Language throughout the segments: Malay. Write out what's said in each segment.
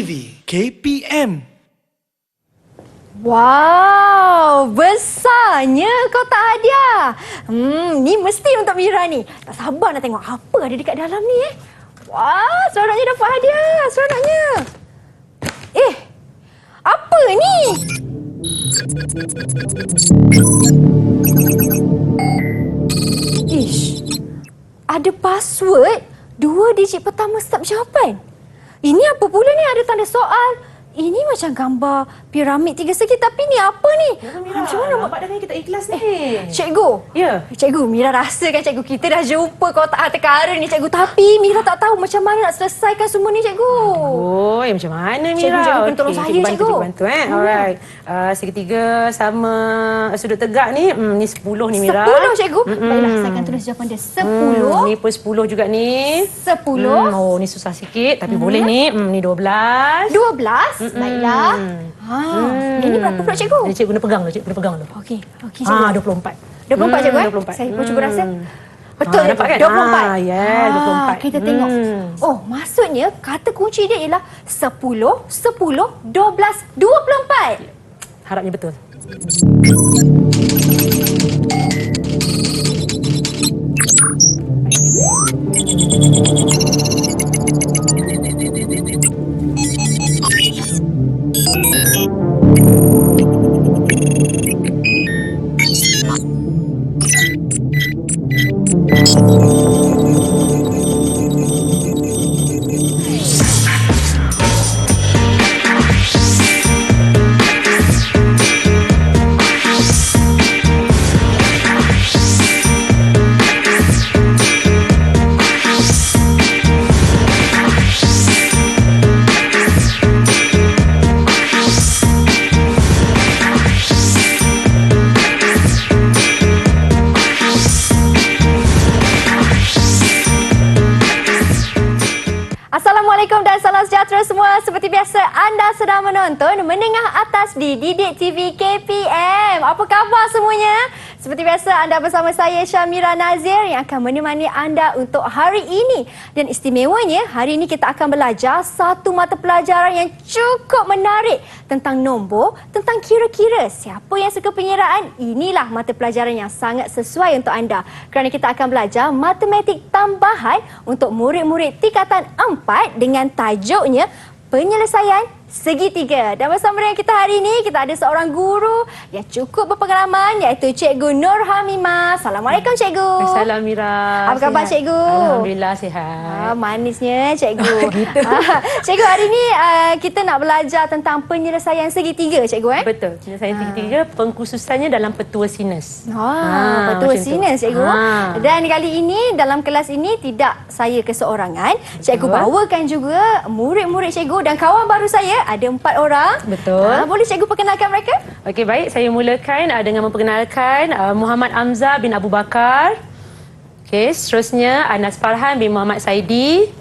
TV KPM. Wow, besarnya kotak hadiah. Ni mesti untuk Mira ni. Tak sabar nak tengok apa ada dekat dalam ni. Wah, seronoknya dapat hadiah. Seronoknya. Apa ni? Ish, ada password 2 digit pertama start jawapan. Ini apa pula ni? Ada tanda soal. Ini macam gambar piramid 3 segi, tapi ni apa ni? Mira, macam mana nampak dah kita ikhlas ni? Cikgu. Ya. Cikgu, Mira rasa kan cikgu kita dah jumpa kotak harta karun ni cikgu. Tapi Mira tak tahu macam mana nak selesaikan semua ni cikgu. Oh, macam mana Mira? Cikgu kena tolong saya cikgu. Cikgu bantu. Alright. Segitiga sama sudut tegak ni. Ni 10 ni Mira. 10 cikgu. Baiklah, saya akan tulis jawapan dia. 10. Ni pun 10 juga ni. 10. Oh, ni susah sikit tapi boleh ni. Ni 12. 12. Baiklah. Ini berapa pula cikgu? Ni cikgu kena pegang dulu. Cikgu kena pegang dulu. Okey, cikgu. 24. 24 cikgu 24. Saya pun cuba rasa. Betul nampak kan? 24. Ya, 24. Kita tengok. Oh, maksudnya kata kunci dia ialah 10, 10, 12, 24. Harapnya betul. Assalamualaikum dan salam sejahtera semua. Seperti biasa, anda sedang menonton Menengah Atas di Didik TV KPM. Apa khabar semuanya? Seperti biasa, anda bersama saya Syamira Nazir yang akan menemani anda untuk hari ini. Dan istimewanya, hari ini kita akan belajar satu mata pelajaran yang cukup menarik tentang nombor, tentang kira-kira. Siapa yang suka pengiraan, inilah mata pelajaran yang sangat sesuai untuk anda. Kerana kita akan belajar matematik tambahan untuk murid-murid tingkatan 4 dengan tajuknya penyelesaian segitiga. Dan bersama dengan kita hari ini, kita ada seorang guru yang cukup berpengalaman iaitu Cikgu Nur Hamimah. Assalamualaikum Cikgu. Assalamualaikum Mira. Apa khabar Cikgu? Alhamdulillah sihat. Manisnya Cikgu. Gitu. Cikgu, hari ini kita nak belajar tentang penyelesaian segitiga Cikgu. Betul. Penyelesaian segitiga pengkhususannya dalam petua sinus. Petua sinus Cikgu. Dan kali ini dalam kelas ini tidak saya keseorangan. Cikgu bawakan juga murid-murid Cikgu dan kawan baru saya. Ada 4 orang. Betul. Boleh cikgu perkenalkan mereka? Okey, baik. Saya mulakan dengan memperkenalkan Muhammad Amzah bin Abu Bakar. Okey, seterusnya Anas Farhan bin Muhammad Saidi.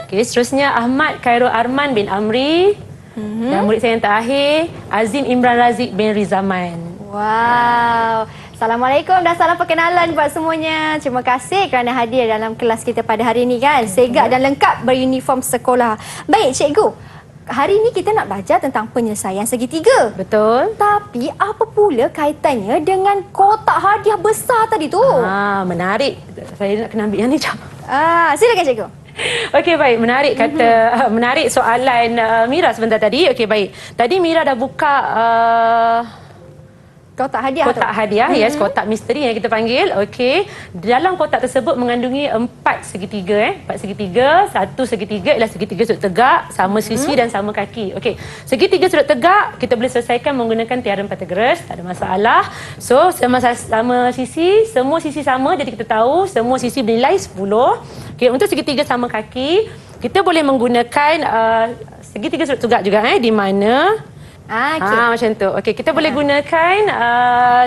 Okey, seterusnya Ahmad Khairul Arman bin Amri. Dan murid saya yang terakhir, Azim Imran Razik bin Rizaman. Wow. Assalamualaikum dan salam perkenalan buat semuanya. Terima kasih kerana hadir dalam kelas kita pada hari ini kan. Segak dan lengkap beruniform sekolah. Baik cikgu. Hari ini kita nak belajar tentang penyelesaian segitiga. Betul. Tapi apa pula kaitannya dengan kotak hadiah besar tadi tu? Menarik. Saya nak kena ambil yang ni jap. Silakan cikgu. Okey, baik. Menarik kata menarik soalan Mira sebentar tadi. Okey, baik. Tadi Mira dah buka kotak hadiah yes, kotak misteri yang kita panggil. Okey. Dalam kotak tersebut mengandungi 4 segitiga 4 segitiga. Satu segitiga ialah segitiga sudut tegak, sama sisi dan sama kaki. Okey. Segitiga sudut tegak kita boleh selesaikan menggunakan teorem Pythagoras, tak ada masalah. So, sama sisi, semua sisi sama, jadi kita tahu semua sisi bernilai 10. Okey, untuk segitiga sama kaki, kita boleh menggunakan segitiga sudut tegak juga di mana macam tu. Okey, kita boleh gunakan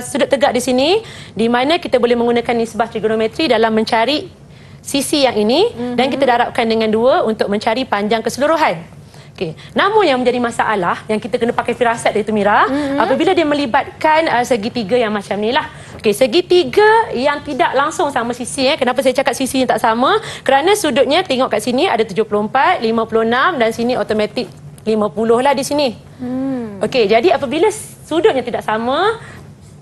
sudut tegak di sini di mana kita boleh menggunakan nisbah trigonometri dalam mencari sisi yang ini dan kita darabkan dengan 2 untuk mencari panjang keseluruhan. Okey, namun yang menjadi masalah yang kita kena pakai firasat iaitu Mira, apabila dia melibatkan segitiga yang macam ni lah. Okey, segitiga yang tidak langsung sama sisi. Kenapa saya cakap sisi yang tak sama? Kerana sudutnya tengok kat sini ada 74, 56 dan sini automatik 50 lah di sini. Okey, jadi apabila sudutnya tidak sama,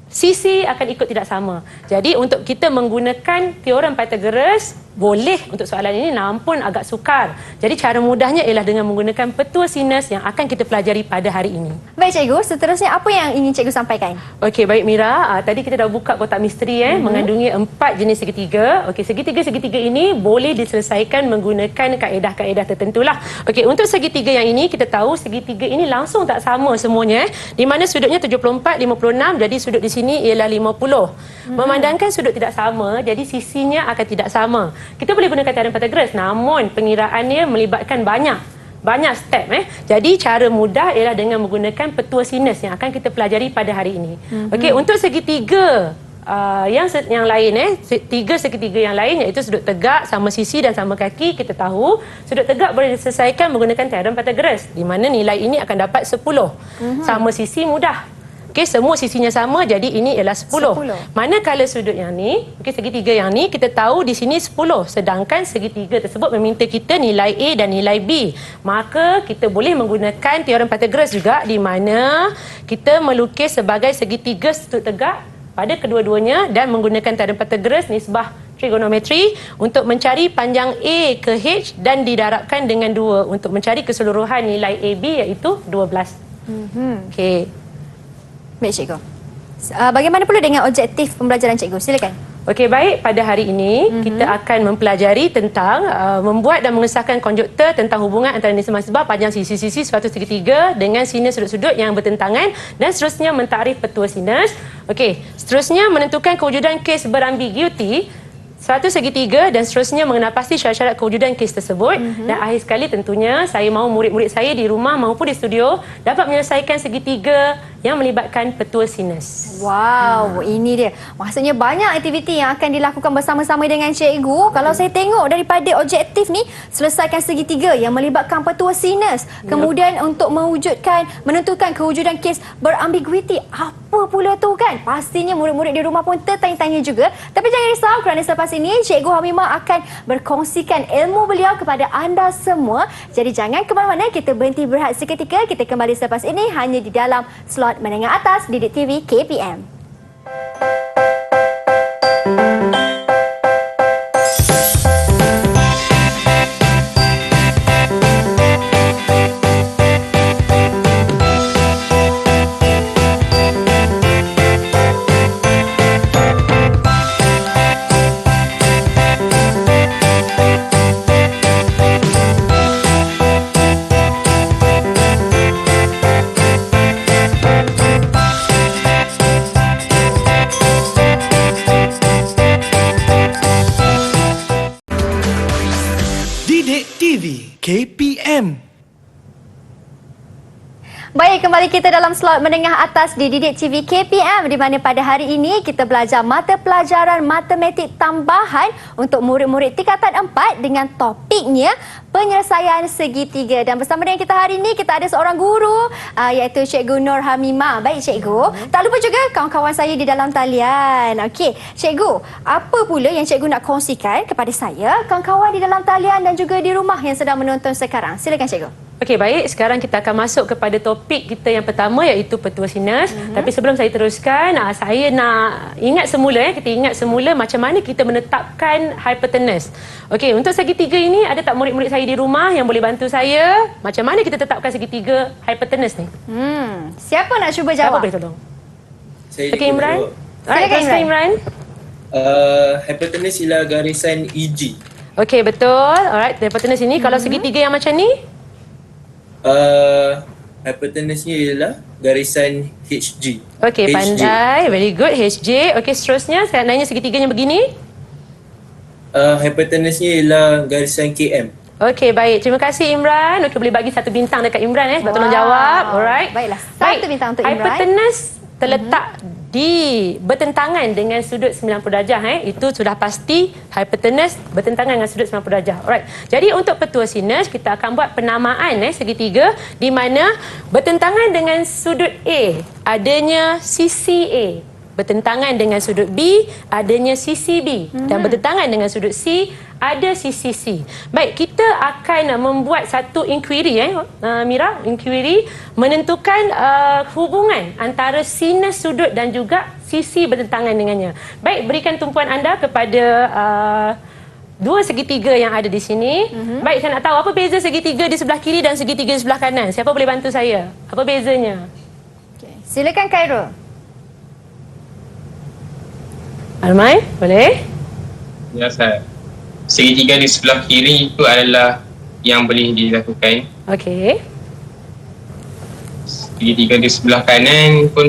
sisi akan ikut tidak sama. Jadi untuk kita menggunakan teorem Pythagoras boleh untuk soalan ini, namun agak sukar. Jadi cara mudahnya ialah dengan menggunakan petua sinus yang akan kita pelajari pada hari ini. Baik cikgu, seterusnya apa yang ingin cikgu sampaikan? Okey, baik Mira. Tadi kita dah buka kotak misteri mengandungi 4 jenis segitiga. Okey, segitiga-segitiga ini boleh diselesaikan menggunakan kaedah-kaedah tertentulah. Okey, untuk segitiga yang ini kita tahu segitiga ini langsung tak sama semuanya. Di mana sudutnya 74, 56, jadi sudut di sini ialah 50. Memandangkan sudut tidak sama, jadi sisinya akan tidak sama. Kita boleh gunakan teorem Pythagoras, namun pengiraannya melibatkan banyak step. Jadi cara mudah ialah dengan menggunakan petua sinus yang akan kita pelajari pada hari ini. Okey, untuk segitiga yang lain, tiga segitiga yang lain iaitu sudut tegak, sama sisi dan sama kaki, kita tahu sudut tegak boleh diselesaikan menggunakan teorem Pythagoras, di mana nilai ini akan dapat 10. Sama sisi mudah. Okey, semua sisinya sama, jadi ini ialah 10. Manakala sudut yang ni, segitiga yang ni, kita tahu di sini 10. Sedangkan segitiga tersebut meminta kita nilai A dan nilai B. Maka kita boleh menggunakan teorem Pythagoras juga, di mana kita melukis sebagai segitiga sudut tegak pada kedua-duanya dan menggunakan teorem Pythagoras nisbah trigonometri untuk mencari panjang A ke H dan didarabkan dengan 2 untuk mencari keseluruhan nilai AB iaitu 12. Okey. Baik cikgu. Bagaimana pula dengan objektif pembelajaran cikgu? Silakan. Okey, baik. Pada hari ini kita akan mempelajari tentang membuat dan mengesahkan konjuktor tentang hubungan antara nisbah panjang sisi-sisi suatu segitiga dengan sinus sudut-sudut yang bertentangan, dan seterusnya mentakrif petua sinus. Okey, seterusnya menentukan kewujudan kes berambiguiti suatu segitiga dan seterusnya mengenal pasti syarat-syarat kewujudan kes tersebut. Dan akhir sekali tentunya saya mahu murid-murid saya di rumah maupun di studio dapat menyelesaikan segitiga yang melibatkan petua sinus. Wow, ini dia. Maksudnya banyak aktiviti yang akan dilakukan bersama-sama dengan cikgu. Kalau saya tengok daripada objektif ni, selesaikan segitiga yang melibatkan petua sinus. Kemudian untuk menentukan kewujudan kes berambiguiti. Apa pula tu kan? Pastinya murid-murid di rumah pun tertanya-tanya juga. Tapi jangan risau kerana selepas ini Cikgu Hamimah akan berkongsikan ilmu beliau kepada anda semua. Jadi jangan ke mana-mana, kita berhenti berehat seketika. Kita kembali selepas ini hanya di dalam slot menengah atas Didik TV KPM. Didik TV KPM. Baik, kembali kita dalam slot menengah atas di Didik TV KPM, di mana pada hari ini kita belajar mata pelajaran matematik tambahan untuk murid-murid tingkatan 4 dengan topiknya penyelesaian segitiga. Dan bersama dengan kita hari ini kita ada seorang guru iaitu Cikgu Nur Hamimah. Baik cikgu, tak lupa juga kawan-kawan saya di dalam talian. Okey, cikgu, apa pula yang cikgu nak kongsikan kepada saya, kawan-kawan di dalam talian dan juga di rumah yang sedang menonton sekarang? Silakan cikgu. Okey, baik. Sekarang kita akan masuk kepada topik kita yang pertama iaitu petua sinus. Tapi sebelum saya teruskan, saya nak ingat semula kita ingat semula macam mana kita menetapkan hypotenuse. Okey, untuk segitiga ini ada tak murid-murid saya di rumah yang boleh bantu saya? Macam mana kita tetapkan segitiga hypotenuse ni? Siapa nak cuba Siapa jawab? boleh tolong? Saya Okey, Imran. Alright, Silakan, teruskan Imran. Hypotenuse ialah garisan EG. Okey, betul. Alright, hypotenuse ini kalau segitiga yang macam ni? Hypotenuse-nya ialah garisan HG. Okey, HG. pandai. Very good. HJ. Okey, seterusnya seandainya segitiganya begini? Hypotenuse-nya ialah garisan KM. Okey, baik. Terima kasih Imran. Okey, boleh bagi 1 bintang dekat Imran sebab tolong Wow. jawab. Alright. Baiklah, 1 bintang untuk Imran. Hypotenuse terletak di bertentangan dengan sudut 90 darjah. Itu sudah pasti hypotenuse bertentangan dengan sudut 90 darjah. Alright. Jadi untuk petua sinus kita akan buat penamaan segitiga di mana bertentangan dengan sudut A adanya sisi A. bertentangan dengan sudut B, adanya sisi B. Dan bertentangan dengan sudut C, ada sisi C. Baik, kita akan membuat satu inquiry, Mira, inquiry menentukan hubungan antara sinus sudut dan juga sisi bertentangan dengannya. Baik, berikan tumpuan anda kepada dua segitiga yang ada di sini. Baik, saya nak tahu apa beza segitiga di sebelah kiri dan segitiga di sebelah kanan. Siapa boleh bantu saya? Apa bezanya? Okay. Silakan Khairul. Arman, boleh? Ya, saya. Segitiga di sebelah kiri itu adalah yang boleh dilakukan. Okey. Segitiga di sebelah kanan pun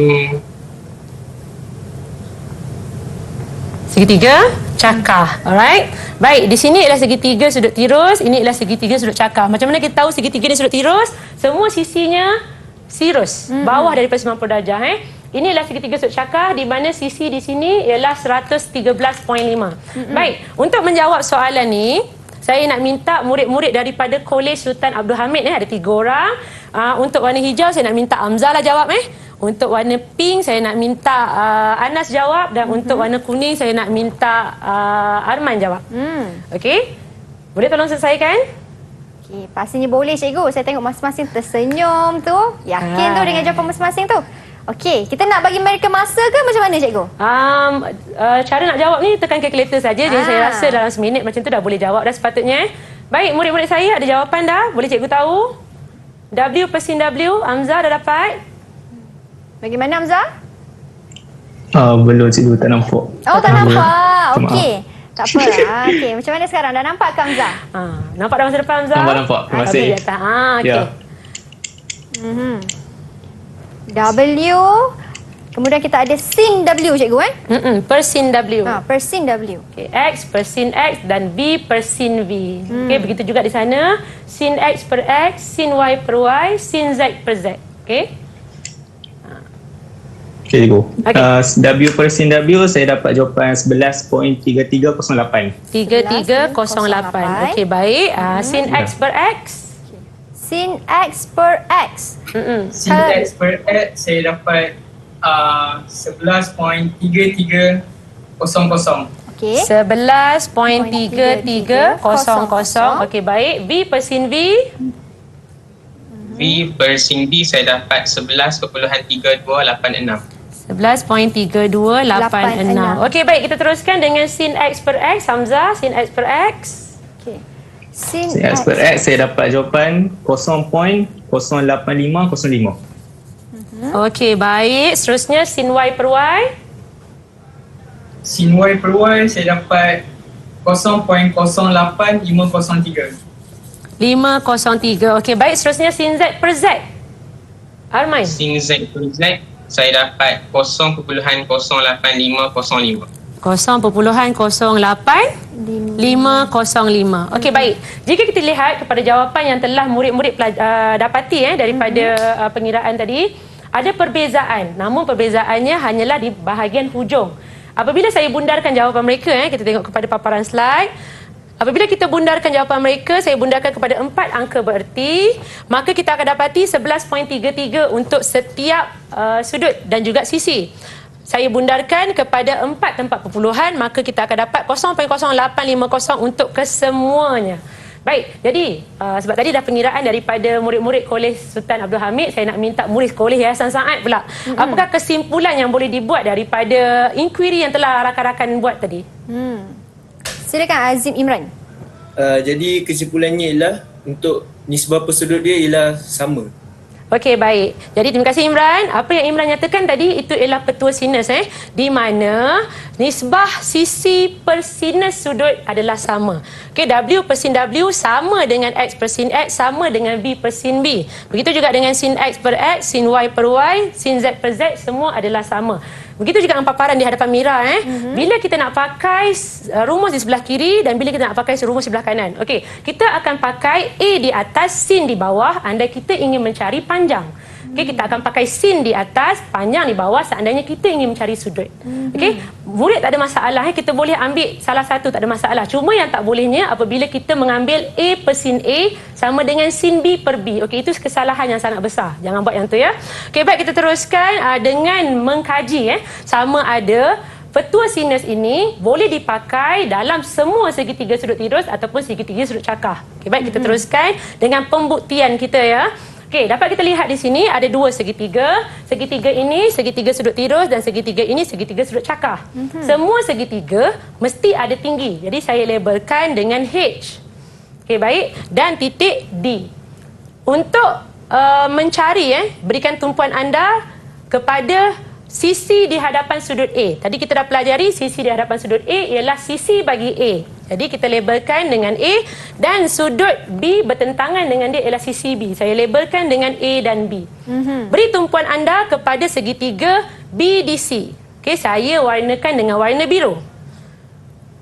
Segitiga cakar. Alright. Baik, di sini ialah segitiga sudut tirus, ini ialah segitiga sudut cakar. Macam mana kita tahu segitiga ni sudut tirus? Semua sisinya sirus, bawah daripada 90 darjah. Ini adalah segitiga sudut cakar di mana sisi di sini ialah 113.5. Baik, untuk menjawab soalan ni, saya nak minta murid-murid daripada Kolej Sultan Abdul Hamid, ada 3 orang. Untuk warna hijau saya nak minta Hamzah lah jawab. Untuk warna pink saya nak minta Anas jawab, dan untuk warna kuning saya nak minta Arman jawab. Okey? Boleh tolong selesaikan? Okey, pastinya boleh cikgu. Saya tengok masing-masing tersenyum tu. Yakin tu dengan jawapan masing-masing tu. Okey, kita nak bagi mereka masa ke macam mana cikgu? Cara nak jawab ni tekan kalkulator saja. Jadi saya rasa dalam seminit macam tu dah boleh jawab dah sepatutnya. Baik, murid-murid saya ada jawapan dah. Boleh cikgu tahu? W per sin W, Hamzah dah dapat? Bagaimana Hamzah? Belum cikgu, tak nampak. Oh, tak nampak. Okey. Tak apa. Okey, macam mana sekarang? Dah nampak ke Hamzah? Nampak dah masa depan Hamzah? Nampak. Terima kasih. Okey. Ya. W. Kemudian kita ada sin W cikgu Per sin W. per sin W. Okay, X per sin X dan V per sin V. Okey, begitu juga di sana. Sin X per X, sin Y per Y, sin Z per Z. Okey. Okey cikgu. Okey. W per sin W saya dapat jawapan 11.3308. 3308. Okey, baik. Sin X per X. Sin X per X. Sin X per X saya dapat 11.3300. Okey. 11.3300. Okey, baik. V per sin V. V per sin V saya dapat 11.3286. 11.3286. Okey, baik, kita teruskan dengan sin X per X. Hamzah, sin X per X. Okey. Sin Sin X per X saya dapat jawapan 0.08505. Okey, baik. Seterusnya sin Y per Y. Sin Y per Y saya dapat 0.08503. 503. Okey, baik. Seterusnya sin Z per Z. Arman. Sin Z per Z saya dapat 0.08505. 0.08505. Okey, baik. Jika kita lihat kepada jawapan yang telah murid-murid dapati daripada pengiraan tadi, ada perbezaan. Namun perbezaannya hanyalah di bahagian hujung. Apabila saya bundarkan jawapan mereka, kita tengok kepada paparan slide. Apabila kita bundarkan jawapan mereka, saya bundarkan kepada 4 angka bererti, maka kita akan dapati 11.33 untuk setiap sudut dan juga sisi. Saya bundarkan kepada 4 tempat perpuluhan, maka kita akan dapat 0.0850 untuk kesemuanya. Baik, jadi sebab tadi dah pengiraan daripada murid-murid Kolej Sultan Abdul Hamid, saya nak minta murid Kolej Yayasan Saad pula. Apakah kesimpulan yang boleh dibuat daripada inquiry yang telah rakan-rakan buat tadi? Silakan Azim Imran. Jadi kesimpulannya ialah untuk nisbah persudut dia ialah sama. Okey, baik. Jadi terima kasih Imran. Apa yang Imran nyatakan tadi itu ialah petua sinus di mana nisbah sisi per sinus sudut adalah sama. Okey, W per sin W sama dengan X per sin X sama dengan V per sin V. Begitu juga dengan sin X per X, sin Y per Y, sin Z per Z semua adalah sama. Begitu juga dengan paparan di hadapan Mira. Bila kita nak pakai rumus di sebelah kiri dan bila kita nak pakai rumus di sebelah kanan. Okey, kita akan pakai A di atas, sin di bawah. Andai kita ingin mencari panjang. Okey, kita akan pakai sin di atas, panjang di bawah seandainya kita ingin mencari sudut. Okey, murid tak ada masalah, kita boleh ambil salah satu, tak ada masalah. Cuma yang tak bolehnya apabila kita mengambil A per sin A sama dengan sin B per B. Okey, itu kesalahan yang sangat besar. Jangan buat yang tu ya. Okey, baik, kita teruskan dengan mengkaji sama ada petua sinus ini boleh dipakai dalam semua segitiga sudut tirus ataupun segitiga sudut cakar. Okey, baik, kita teruskan dengan pembuktian kita ya. Okey, dapat kita lihat di sini ada dua segitiga. Segitiga ini segitiga sudut tirus dan segitiga ini segitiga sudut cakar. Semua segitiga mesti ada tinggi. Jadi saya labelkan dengan H. Okey, baik. Dan titik D. Untuk mencari berikan tumpuan anda kepada sisi di hadapan sudut A. Tadi kita dah pelajari sisi di hadapan sudut A ialah sisi bagi A. Jadi kita labelkan dengan A dan sudut B bertentangan dengan dia ialah sisi B. Saya labelkan dengan A dan B. Beri tumpuan anda kepada segitiga BDC. Okey, saya warnakan dengan warna biru.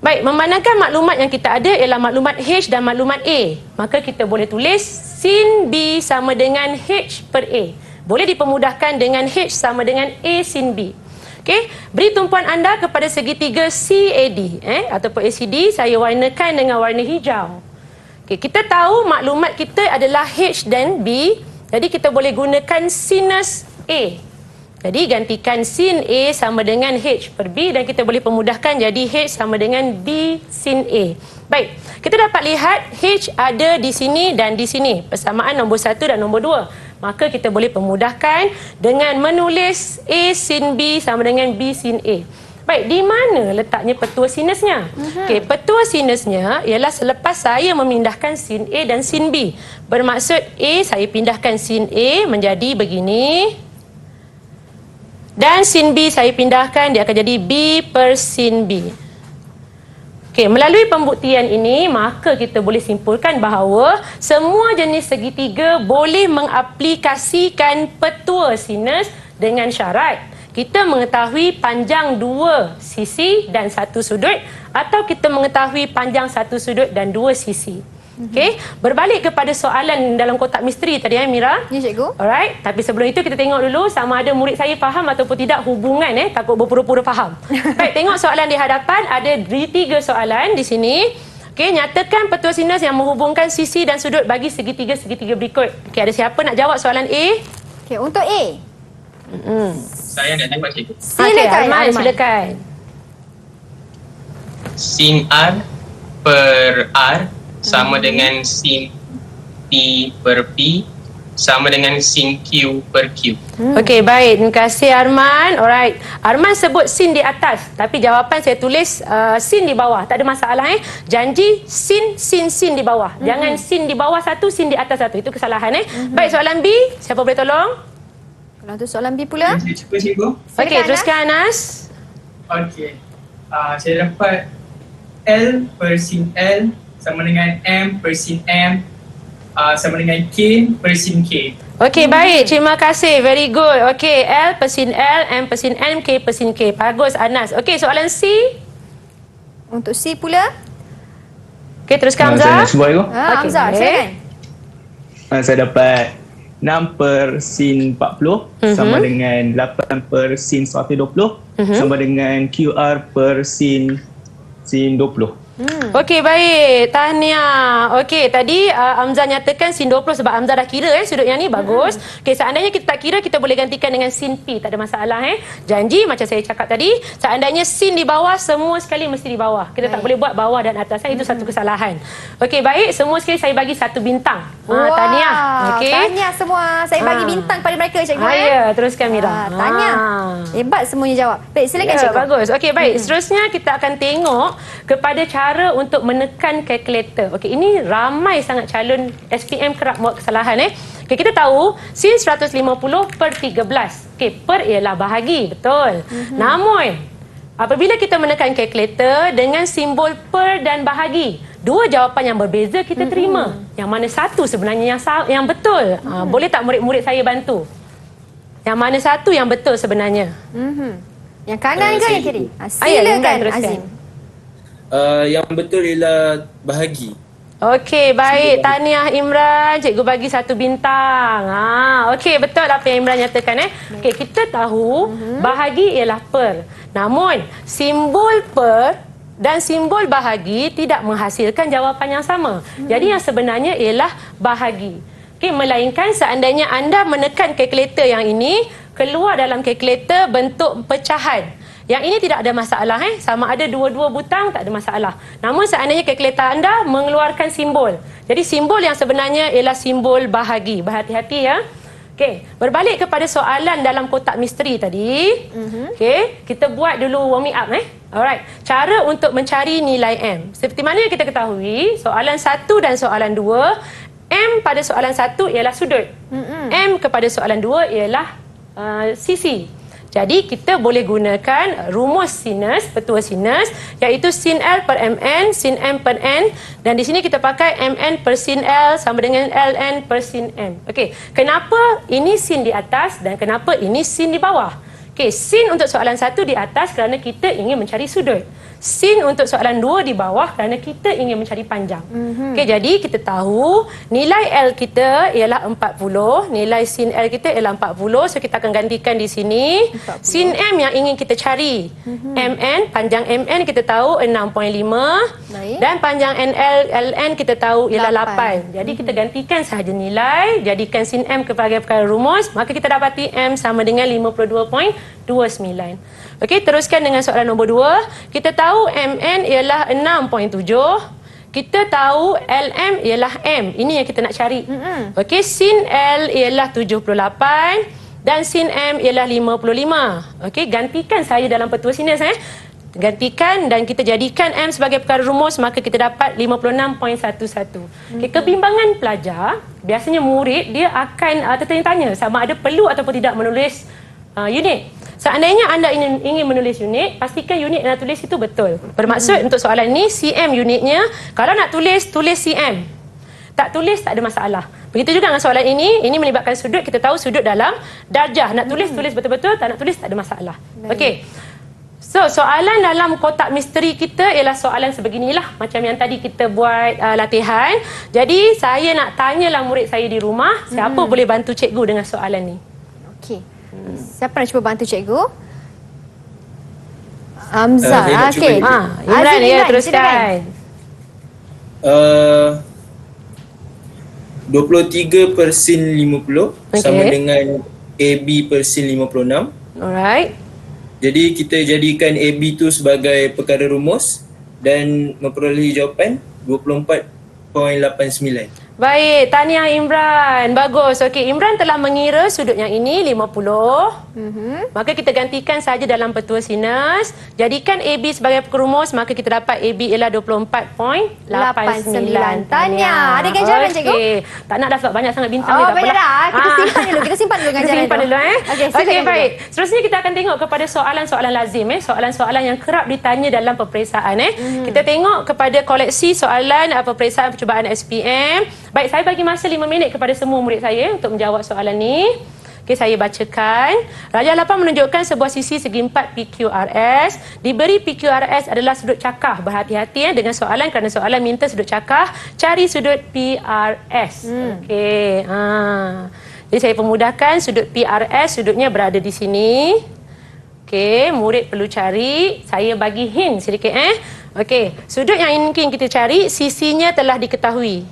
Baik, memandangkan maklumat yang kita ada ialah maklumat H dan maklumat A, maka kita boleh tulis sin B sama dengan H per A. Boleh dipermudahkan dengan H sama dengan A sin B. Okey, beri tumpuan anda kepada segitiga CAD ataupun ACD, saya warnakan dengan warna hijau. Okey, kita tahu maklumat kita adalah H dan B, jadi kita boleh gunakan sinus A. Jadi gantikan sin A sama dengan H per B dan kita boleh permudahkan jadi H sama dengan B sin A. Baik, kita dapat lihat H ada di sini dan di sini, persamaan nombor 1 dan nombor 2. Maka kita boleh permudahkan dengan menulis A sin B sama dengan B sin A. Baik, di mana letaknya petua sinusnya? Okey, petua sinusnya ialah selepas saya memindahkan sin A dan sin B. Bermaksud A, saya pindahkan sin A menjadi begini. Dan sin B saya pindahkan, dia akan jadi B per sin B. Okey, melalui pembuktian ini, maka kita boleh simpulkan bahawa semua jenis segitiga boleh mengaplikasikan petua sinus dengan syarat kita mengetahui panjang dua sisi dan satu sudut atau kita mengetahui panjang satu sudut dan dua sisi. Okey, berbalik kepada soalan dalam kotak misteri tadi Mira. Ya, cikgu. Alright, tapi sebelum itu kita tengok dulu sama ada murid saya faham ataupun tidak hubungan takut berpura-pura faham. Baik, tengok soalan di hadapan, ada 3 soalan di sini. Okey, nyatakan petua sinus yang menghubungkan sisi dan sudut bagi segitiga-segitiga berikut. Okey, ada siapa nak jawab soalan A? Okey, untuk A. Saya nak jawab cikgu. Okey, Arman, silakan. Sin R per R sama dengan sin P per P sama dengan sin Q per Q. Okey, baik. Terima kasih Arman. Alright. Arman sebut sin di atas, tapi jawapan saya tulis sin di bawah. Tak ada masalah Janji sin di bawah. Jangan sin di bawah satu, sin di atas satu. Itu kesalahan Baik, soalan B, siapa boleh tolong? Kalau untuk soalan B pula. Cuba cikgu. Okey, teruskan Anas. Okey. Saya dapat L per sin L sama dengan M per sin M sama dengan K per sin K. Okey, baik. Terima kasih. Very good. Okey, L per sin L, M per sin M, K per sin K. Bagus, Anas. Okey, soalan C. Untuk C pula. Okey, teruskan Saya Hamzah. nak cuba dulu. Hamzah, silakan. Saya dapat 6 per sin 40 sama dengan 8 per sin 120 sama dengan QR per sin 20. Okey, baik. Tahniah. Okey, tadi Hamzah nyatakan sin 20 sebab Hamzah dah kira sudut yang ni bagus. Okey, seandainya kita tak kira, kita boleh gantikan dengan sin P. Tak ada masalah Janji macam saya cakap tadi, seandainya sin di bawah, semua sekali mesti di bawah. Kita tak boleh buat bawah dan atas. Itu satu kesalahan. Okey, baik. Semua sekali saya bagi 1 bintang. Tahniah. Okey. Tahniah semua. Saya bagi bintang pada mereka, cikgu. Ya, teruskan Mira. Tahniah. Hebat semuanya jawab. Baik, silakan cikgu. Bagus. Okey, baik. Seterusnya kita akan tengok kepada cara untuk menekan kalkulator. Okey, ini ramai sangat calon SPM kerap buat kesalahan Okey, kita tahu sin 150 per 13. Okey, per ialah bahagi, betul. Namun apabila kita menekan kalkulator dengan simbol per dan bahagi, dua jawapan yang berbeza kita terima. Yang mana satu sebenarnya yang betul? Boleh tak murid-murid saya bantu? Yang mana satu yang betul sebenarnya? Yang kanan ke yang kiri? Yang Silakan teruskan. Azim. Yang betul ialah bahagi. Okey, baik. Tahniah Imran. Cikgu bagi 1 bintang. Okey, betul apa yang Imran nyatakan. Okey, kita tahu bahagi ialah per. Namun, simbol per dan simbol bahagi tidak menghasilkan jawapan yang sama. Jadi yang sebenarnya ialah bahagi. Okey, melainkan seandainya anda menekan kalkulator yang ini, keluar dalam kalkulator bentuk pecahan. Yang ini tidak ada masalah. Sama ada dua-dua butang, tak ada masalah. Namun seandainya kalkulator anda mengeluarkan simbol. Jadi simbol yang sebenarnya ialah simbol bahagi. Berhati-hati ya. Okey, berbalik kepada soalan dalam kotak misteri tadi. Okey, kita buat dulu warming up. Alright. Cara untuk mencari nilai M. Seperti mana yang kita ketahui, soalan 1 dan soalan 2, M pada soalan 1 ialah sudut. M kepada soalan 2 ialah sisi. Jadi kita boleh gunakan rumus sinus, petua sinus, iaitu sin L per Mn, sin M per N, dan di sini kita pakai Mn per sin L sama dengan Ln per sin M. Okey, kenapa ini sin di atas dan kenapa ini sin di bawah? Okey, sin untuk soalan 1 di atas kerana kita ingin mencari sudut. Sin untuk soalan 2 di bawah kerana kita ingin mencari panjang. Okey, jadi kita tahu nilai L kita ialah 40, nilai sin L kita ialah 40. So kita akan gantikan di sini 40. Sin M yang ingin kita cari. Mn, panjang Mn kita tahu 6.5. Baik. Dan panjang Ln kita tahu ialah 8. Jadi kita gantikan sahaja nilai, jadikan sin M sebagai perkara rumus, maka kita dapati M sama dengan 52.29. Okey, teruskan dengan soalan nombor 2. Kita tahu Mn ialah 6.7. Kita tahu Lm ialah M. Ini yang kita nak cari. Okey, sin L ialah 78 dan sin M ialah 55. Okey, gantikan saja dalam petua sinus. Gantikan dan kita jadikan M sebagai perkara rumus, maka kita dapat 56.11. Okey, kebimbangan pelajar, biasanya murid dia akan tertanya-tanya sama ada perlu ataupun tidak menulis unit. Seandainya anda ingin menulis unit, pastikan unit yang nak tulis itu betul. Bermaksud untuk soalan ini, cm unitnya. Kalau nak tulis, tulis cm. Tak tulis, tak ada masalah. Begitu juga dengan soalan ini melibatkan sudut. Kita tahu sudut dalam darjah. Nak tulis, tulis betul-betul. Tak nak tulis, tak ada masalah. Okey. So, soalan dalam kotak misteri kita ialah soalan sebeginilah. Macam yang tadi kita buat latihan. Jadi, saya nak tanyalah murid saya di rumah, siapa boleh bantu cikgu dengan soalan ni? Okey. Siapa nak cuba bantu cikgu? Hamzah. Okey. Imran, ya, teruskan. 23 per sin 50 sama dengan AB per sin 56. Alright. Jadi kita jadikan AB tu sebagai perkara rumus dan memperolehi jawapan 24.89. Baik, tahniah Imran. Bagus. Okey, Imran telah mengira sudut yang ini 50. Maka kita gantikan saja dalam petua sinus. Jadikan AB sebagai perumus, maka kita dapat AB ialah 24.89. Tahniah. Ada ganjaran cikgu? Tak nak dah sebab banyak sangat bintang ni. Oh, banyak dah. Kita simpan dulu ganjaran simpan dulu. Okey, baik. Seterusnya kita akan tengok kepada soalan-soalan lazim. Soalan-soalan yang kerap ditanya dalam peperiksaan. Kita tengok kepada koleksi soalan peperiksaan percubaan SPM. Baik, saya bagi masa 5 minit kepada semua murid saya untuk menjawab soalan ni. Okey, saya bacakan. Rajah 8 menunjukkan sebuah sisi segi 4 PQRS. Diberi PQRS adalah sudut cakah. Berhati-hati dengan soalan kerana soalan minta sudut cakah. Cari sudut PRS. Okey. Jadi saya pemudahkan sudut PRS. Sudutnya berada di sini. Okey, murid perlu cari. Saya bagi hint sedikit Okey, sudut yang ingin kita cari sisinya telah diketahui.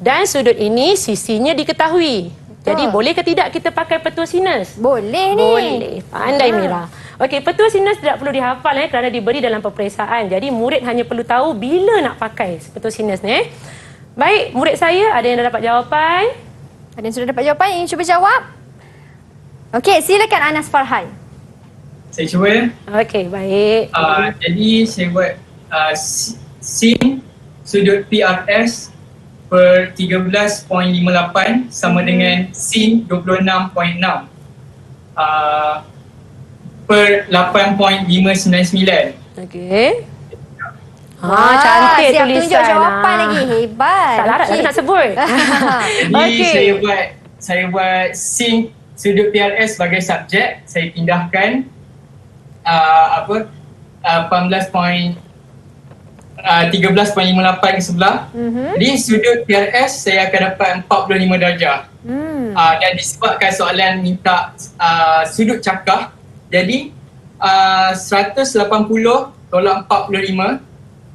Dan sudut ini sisinya diketahui. Jadi boleh ke tidak kita pakai petua sinus? Boleh ni. Boleh. Pandai Mira. Okey, petua sinus tidak perlu dihafal kerana diberi dalam peperiksaan. Jadi murid hanya perlu tahu bila nak pakai petua sinus ni. Baik, murid saya ada yang dah dapat jawapan? Ada yang sudah dapat jawapan? Ingin cuba jawab? Okey, silakan Anas Farhan. Saya cuba. Okey, baik. Jadi saya buat sin sudut PRS per 13.58 sama dengan sin 26.6 per 8.599. Okey. Cantik siap tulisan. Tunjuk jawapan lagi. Hebat. Tak larat tapi nak sebut. Jadi saya buat sin sudut PRS sebagai subjek. Saya pindahkan 18.599 13.58 ke sebelah. Jadi sudut PRS saya akan dapat 45 darjah. Dan disebabkan soalan minta sudut cakah, jadi 180 tolak 45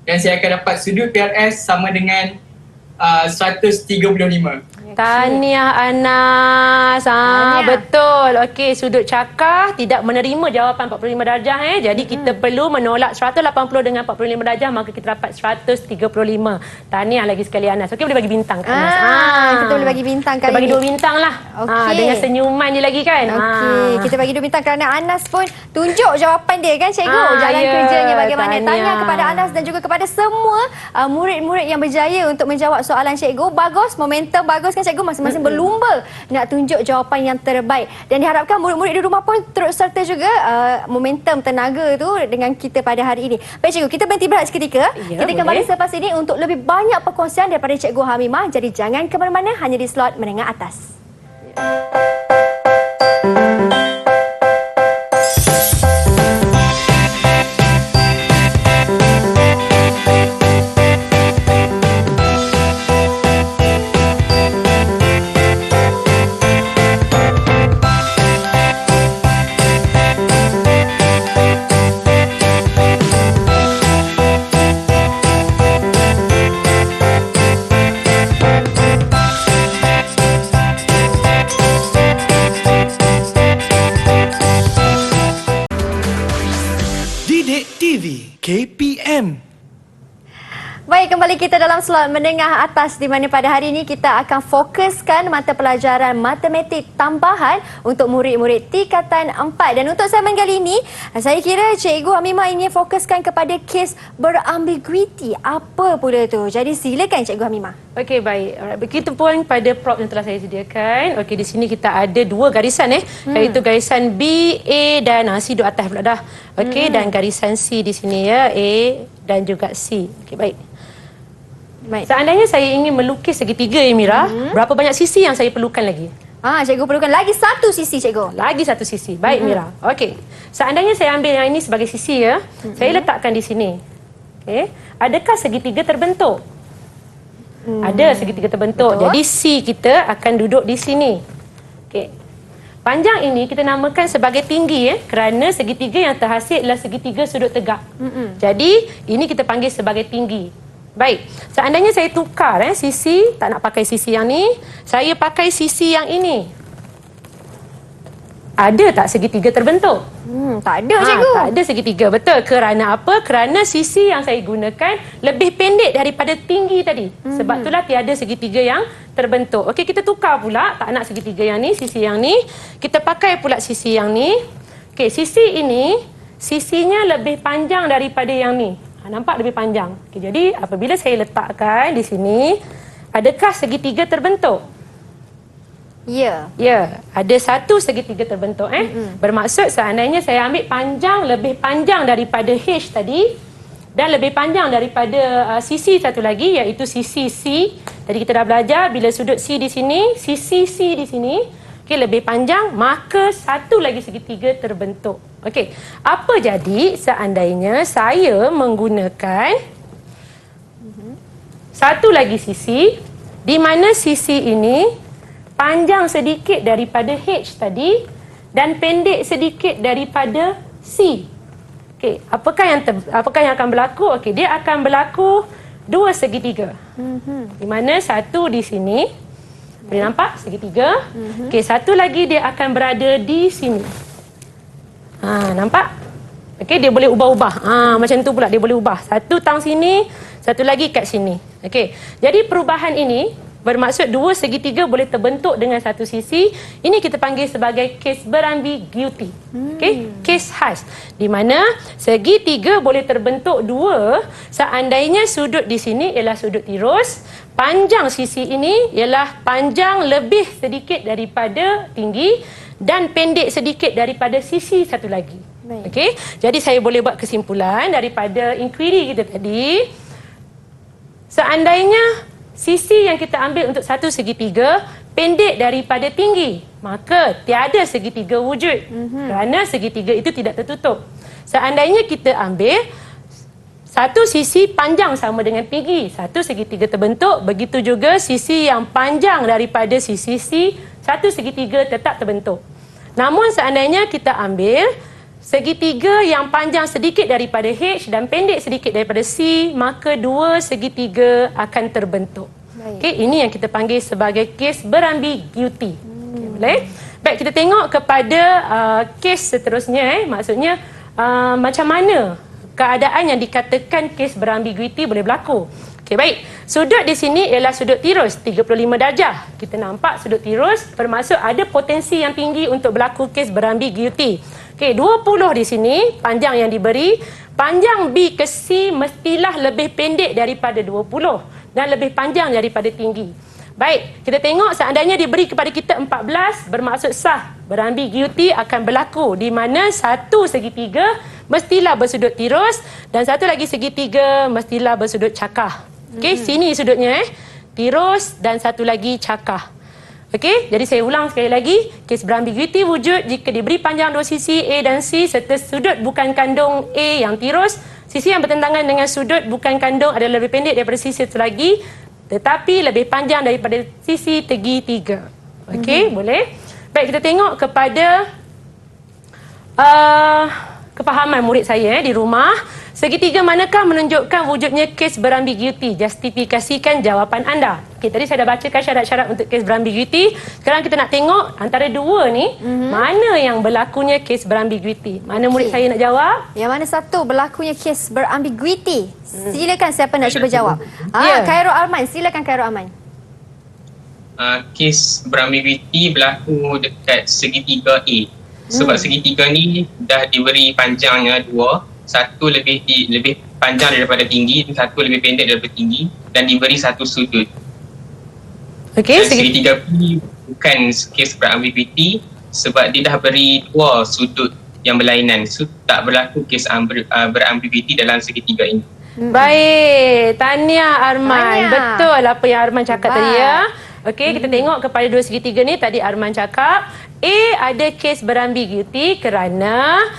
dan saya akan dapat sudut PRS sama dengan 135. Tahniah Anas. Betul. Okey, sudut cakah tidak menerima jawapan 45 darjah Jadi kita perlu menolak 180 dengan 45 darjah, maka kita dapat 135. Tahniah lagi sekali Anas. Okey, boleh bagi bintang kat Anas. Kita boleh bagi bintang kita kali bagi ni. 2 bintang lah. Okey. Dengan senyuman dia lagi kan. Okey, kita bagi 2 bintang kerana Anas pun tunjuk jawapan dia kan cikgu. Jalan ya, kerjanya bagaimana. tahniah. Tanya kepada Anas dan juga kepada semua murid-murid yang berjaya untuk menjawab soalan cikgu. Bagus, momentum bagus kan cikgu, masing-masing berlumba nak tunjuk jawapan yang terbaik. Dan diharapkan murid-murid di rumah pun turut serta juga momentum tenaga tu dengan kita pada hari ini. Baik cikgu, kita berhenti berehat seketika. Ya, Kita kembali selepas ini untuk lebih banyak perkongsian daripada Cikgu Hamimah. Jadi jangan ke mana-mana, hanya di slot menengah atas. Didik TV KPM. Baik, kembali kita dalam slot menengah atas di mana pada hari ini kita akan fokuskan mata pelajaran matematik tambahan untuk murid-murid tingkatan 4. Dan untuk segmen kali ini, saya kira Cikgu Hamimah ingin fokuskan kepada kes berambiguiti. Apa pula tu? Jadi silakan Cikgu Hamimah. Okey, baik. Alright, begitu pun pada prop yang telah saya sediakan. Okey, di sini kita ada 2 garisan iaitu garisan B, A dan C duduk atas pula dah. Okey, dan garisan C di sini ya, A dan juga C. Okey, baik. Seandainya saya ingin melukis segitiga Mira, berapa banyak sisi yang saya perlukan lagi? Cikgu perlukan lagi satu sisi cikgu. Lagi satu sisi. Baik Mira. Okey. Seandainya saya ambil yang ini sebagai sisi ya, saya letakkan di sini. Okey. Adakah segitiga terbentuk? Ada segitiga terbentuk. Betul. Jadi C kita akan duduk di sini. Okey. Panjang ini kita namakan sebagai tinggi kerana segitiga yang terhasil adalah segitiga sudut tegak. Jadi ini kita panggil sebagai tinggi. Baik, seandainya saya tukar sisi, tak nak pakai sisi yang ni, saya pakai sisi yang ini. Ada tak segitiga terbentuk? Tak ada cikgu. Tak ada segitiga, betul. Kerana apa? Kerana sisi yang saya gunakan lebih pendek daripada tinggi tadi. Sebab itulah tiada segitiga yang terbentuk. Okey, kita tukar pula. Tak nak segitiga yang ni, sisi yang ni. Kita pakai pula sisi yang ni. Okey, sisi ini, sisinya lebih panjang daripada yang ni. Nampak lebih panjang. Okay, jadi apabila saya letakkan di sini, adakah segitiga terbentuk? Ya. Ya, ada satu segitiga terbentuk. Bermaksud seandainya saya ambil panjang lebih panjang daripada H tadi dan lebih panjang daripada sisi satu lagi iaitu sisi C. Tadi kita dah belajar bila sudut C di sini, sisi C di sini, lebih panjang, maka satu lagi segitiga terbentuk. Okey, apa jadi seandainya saya menggunakan satu lagi sisi di mana sisi ini panjang sedikit daripada H tadi dan pendek sedikit daripada C. Okey, apakah yang akan berlaku? Okey, dia akan berlaku 2 segitiga. Di mana satu di sini, boleh nampak segitiga. Okey, satu lagi dia akan berada di sini. Nampak? Okey, dia boleh ubah-ubah. Macam tu pula dia boleh ubah. Satu tang sini, satu lagi kat sini. Okey. Jadi perubahan ini bermaksud 2 segitiga boleh terbentuk dengan satu sisi. Ini kita panggil sebagai kes berambiguiti. Okey, kes khas di mana segitiga boleh terbentuk 2 seandainya sudut di sini ialah sudut tirus, panjang sisi ini ialah panjang lebih sedikit daripada tinggi dan pendek sedikit daripada sisi satu lagi. Okey, jadi saya boleh buat kesimpulan daripada inquiry kita tadi. Seandainya sisi yang kita ambil untuk satu segitiga pendek daripada tinggi, maka tiada segitiga wujud. Kerana segitiga itu tidak tertutup. Seandainya kita ambil satu sisi panjang sama dengan tinggi. Satu segitiga terbentuk. Begitu juga sisi yang panjang daripada sisi C, satu segitiga tetap terbentuk. Namun seandainya kita ambil segitiga yang panjang sedikit daripada H dan pendek sedikit daripada C, maka dua segitiga akan terbentuk. Okey, ini yang kita panggil sebagai kes berambiguiti. Okay, boleh? Baik, kita tengok kepada kes seterusnya. Maksudnya macam mana keadaan yang dikatakan kes berambiguiti boleh berlaku. Okey, baik. Sudut di sini ialah sudut tirus 35 darjah. Kita nampak sudut tirus bermaksud ada potensi yang tinggi untuk berlaku kes berambiguiti. Okey, 20 di sini panjang yang diberi. Panjang B ke C mestilah lebih pendek daripada 20 dan lebih panjang daripada tinggi. Baik, kita tengok seandainya diberi kepada kita 14, bermaksud sah. Berambiguiti akan berlaku di mana satu segitiga mestilah bersudut tirus dan satu lagi segitiga mestilah bersudut cakah. Okey, sini sudutnya tirus dan satu lagi cakah. Okey, jadi saya ulang sekali lagi. Kes berambiguiti wujud jika diberi panjang dua sisi A dan C serta sudut bukan kandung A yang tirus. Sisi yang bertentangan dengan sudut bukan kandung adalah lebih pendek daripada sisi satu lagi tetapi lebih panjang daripada sisi segitiga. Okey, boleh? Baik, kita tengok kepada kefahaman murid saya di rumah. Segitiga manakah menunjukkan wujudnya kes berambiguiti? Justifikasikan jawapan anda. Okey, tadi saya dah bacakan syarat-syarat untuk kes berambiguiti. Sekarang kita nak tengok antara dua ni, mana yang berlakunya kes berambiguiti. Mana murid saya nak jawab? Yang mana satu berlakunya kes berambiguiti? Silakan siapa nak cuba jawab. Ya. Khairul Arman, silakan Khairul Arman. Kes berambiguiti berlaku dekat segitiga A. Sebab segitiga ni dah diberi panjangnya dua. Satu lebih panjang daripada tinggi dan satu lebih pendek daripada tinggi dan diberi satu sudut. Okey, segitiga B bukan kes berambiguiti sebab dia dah beri dua sudut yang berlainan. So, tak berlaku kes berambiguiti dalam segitiga ini. Baik, tahniah Arman. Tahniah. Betul apa yang Arman cakap Hebat. tadi ya. Okey, kita tengok kepada dua segitiga ni. Tadi Arman cakap A ada kes berambiguiti kerana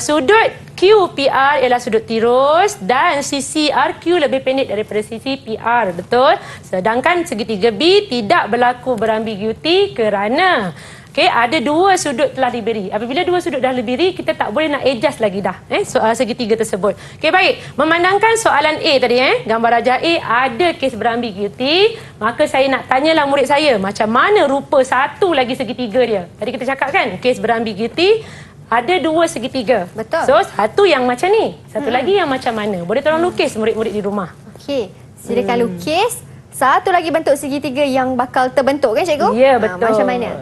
sudut QPR ialah sudut tirus dan sisi RQ lebih pendek daripada sisi PR. Betul? Sedangkan segitiga B tidak berlaku berambiguiti kerana ada dua sudut telah diberi. Apabila dua sudut dah diberi, kita tak boleh nak adjust lagi dah soal segitiga tersebut. Okey, baik. Memandangkan soalan A tadi, gambar rajah A ada kes berambiguiti, maka saya nak tanyalah murid saya, macam mana rupa satu lagi segitiga dia? Tadi kita cakap kan, kes berambiguiti ada dua segitiga. Betul. So, satu yang macam ni, satu lagi yang macam mana? Boleh tolong lukis murid-murid di rumah. Okey, silakan lukis. Satu lagi bentuk segitiga yang bakal terbentuk kan cikgu? Ya, betul. Macam mana?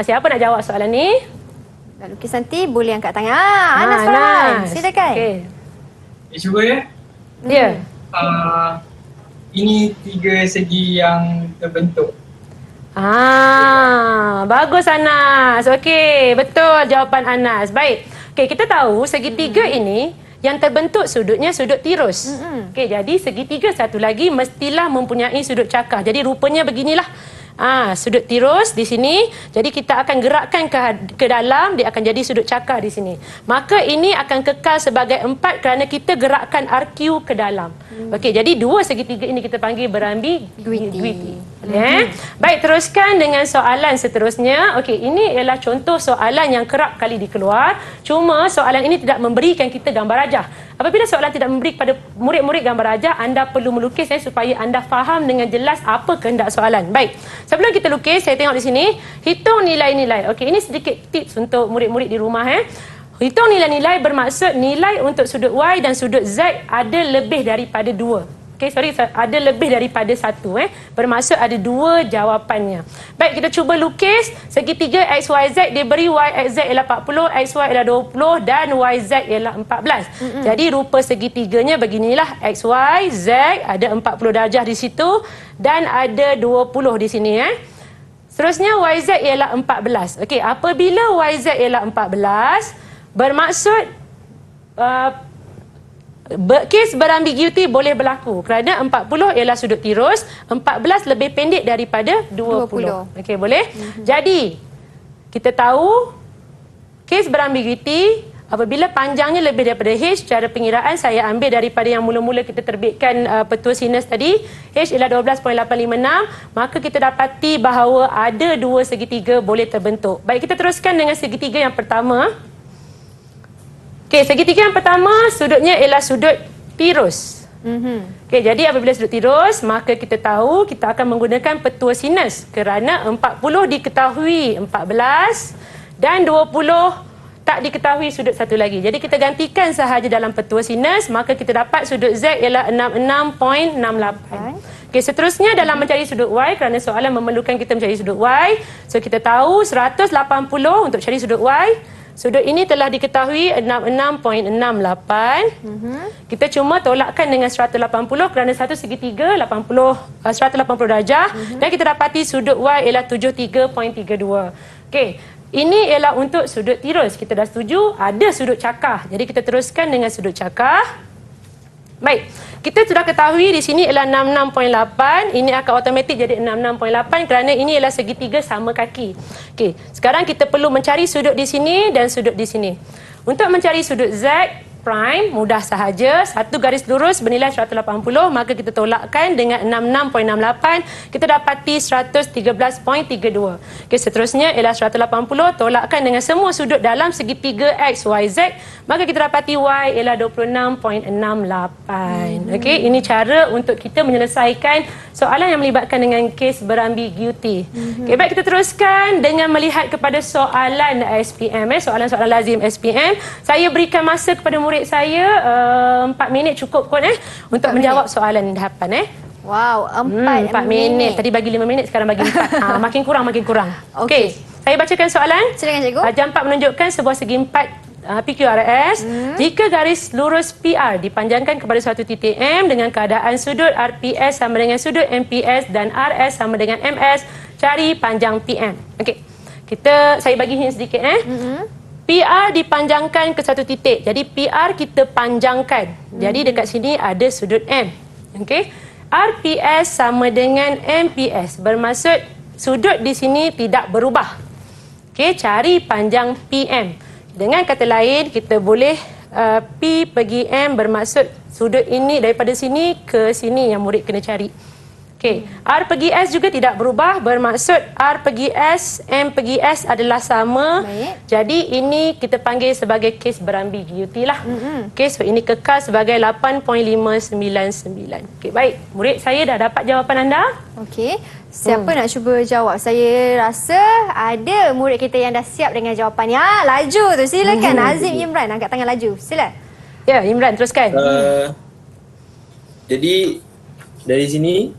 Siapa nak jawab soalan ni? Nak lukis nanti boleh angkat tangan. Anas Farhan, Anas. silakan. Okey. Cuba ya. Ya. Ini tiga segi yang terbentuk. Bagus Anas. Okey, betul jawapan Anas. Baik. Okey, kita tahu segitiga ini yang terbentuk sudutnya sudut tirus. Okey, jadi segitiga satu lagi mestilah mempunyai sudut cakah. Jadi rupanya beginilah. Sudut tirus di sini. Jadi kita akan gerakkan ke dalam, dia akan jadi sudut cakar di sini. Maka ini akan kekal sebagai 4 kerana kita gerakkan RQ ke dalam. Okey, jadi dua segitiga ini kita panggil berambiguiti. Baik, teruskan dengan soalan seterusnya. Okey, ini ialah contoh soalan yang kerap kali dikeluar. Cuma soalan ini tidak memberikan kita gambar rajah. Apabila soalan tidak memberi kepada murid-murid gambar rajah, anda perlu melukis supaya anda faham dengan jelas apa kehendak soalan. Baik, sebelum kita lukis, saya tengok di sini. Hitung nilai-nilai. Okey, ini sedikit tips untuk murid-murid di rumah. Hitung nilai-nilai bermaksud nilai untuk sudut Y dan sudut Z ada lebih daripada 2. Ada lebih daripada 1. Bermaksud ada 2 jawapannya. Baik, kita cuba lukis. Segitiga XYZ diberi YXZ ialah 40, XY ialah 20 dan YZ ialah 14. Jadi rupa segitiganya beginilah. XYZ ada 40 darjah di situ dan ada 20 di sini. Seterusnya YZ ialah 14. Okey, apabila YZ ialah 14, bermaksud kes berambiguiti boleh berlaku kerana 40 ialah sudut tirus, 14 lebih pendek daripada 20. Okey, boleh? Jadi, kita tahu kes berambiguiti Apabila panjangnya lebih daripada H, cara pengiraan saya ambil daripada yang mula-mula kita terbitkan petua sinus tadi. H ialah 12.856, maka kita dapati bahawa ada dua segitiga boleh terbentuk. Baik, kita teruskan dengan segitiga yang pertama. Okey, segitiga yang pertama sudutnya ialah sudut tirus. Okey, jadi apabila sudut tirus, maka kita tahu kita akan menggunakan petua sinus kerana 40 diketahui 14 dan 20 tak diketahui sudut satu lagi. Jadi kita gantikan sahaja dalam petua sinus, maka kita dapat sudut Z ialah 66.68. Okey, seterusnya dalam mencari sudut Y, kerana soalan memerlukan kita mencari sudut Y. So kita tahu 180 untuk cari sudut Y. Sudut ini telah diketahui 66.68. Kita cuma tolakkan dengan 180 kerana satu segitiga 180 darjah. Dan kita dapati sudut Y ialah 73.32. Okey. Ini ialah untuk sudut tirus. Kita dah setuju ada sudut cakar. Jadi kita teruskan dengan sudut cakar. Baik. Kita sudah ketahui di sini ialah 66.8. Ini akan automatik jadi 66.8 kerana ini ialah segitiga sama kaki. Okey. Sekarang kita perlu mencari sudut di sini dan sudut di sini. Untuk mencari sudut Z prime, mudah sahaja. Satu garis lurus bernilai 180, maka kita tolakkan dengan 66.68. Kita dapati 113.32. Okey, seterusnya ialah 180 tolakkan dengan semua sudut dalam segitiga X, Y, Z. Maka kita dapati Y ialah 26.68. Okey, ini cara untuk kita menyelesaikan soalan yang melibatkan dengan kes berambiguiti. Okey, baik, kita teruskan dengan melihat kepada soalan SPM, soalan-soalan lazim SPM. Saya berikan masa kepada murid saya 4 minit cukup kot untuk menjawab soalan dahapan. Wow, 4 minit. Tadi bagi 5 minit, sekarang bagi 4. Makin kurang. Okey. Saya bacakan soalan. Silakan cikgu. Jam 4 menunjukkan sebuah segi 4 PQRS. Jika garis lurus PR dipanjangkan kepada suatu titik M dengan keadaan sudut RPS sama dengan sudut MPS dan RS sama dengan MS, cari panjang PM. Okey. Saya bagi hint sedikit. PR dipanjangkan ke satu titik. Jadi PR kita panjangkan. Jadi dekat sini ada sudut M. Okey. RPS sama dengan MPS. Bermaksud sudut di sini tidak berubah. Okey, cari panjang PM. Dengan kata lain, kita boleh P pergi M bermaksud sudut ini daripada sini ke sini yang murid kena cari. Okey, R pergi S juga tidak berubah, bermaksud R pergi S, M pergi S adalah sama. Baik. Jadi ini kita panggil sebagai kes berambiguiti lah. Okey, so ini kekal sebagai 8.599. Okey, baik. Murid saya dah dapat jawapan anda? Okey. Siapa nak cuba jawab? Saya rasa ada murid kita yang dah siap dengan jawapannya. Laju tu. Silakan Azim Imran angkat tangan laju. Sila. Ya, Imran teruskan. Jadi dari sini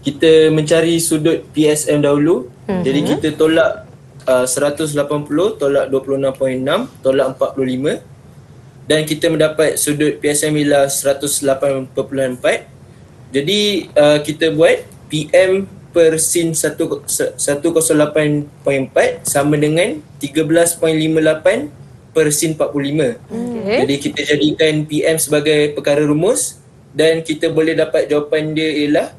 kita mencari sudut PSM dahulu. Jadi kita tolak 180, tolak 26.6, tolak 45. Dan kita mendapat sudut PSM ialah 108.4. Jadi kita buat PM per sin 108.4 sama dengan 13.58 per sin 45. Jadi kita jadikan PM sebagai perkara rumus dan kita boleh dapat jawapan dia ialah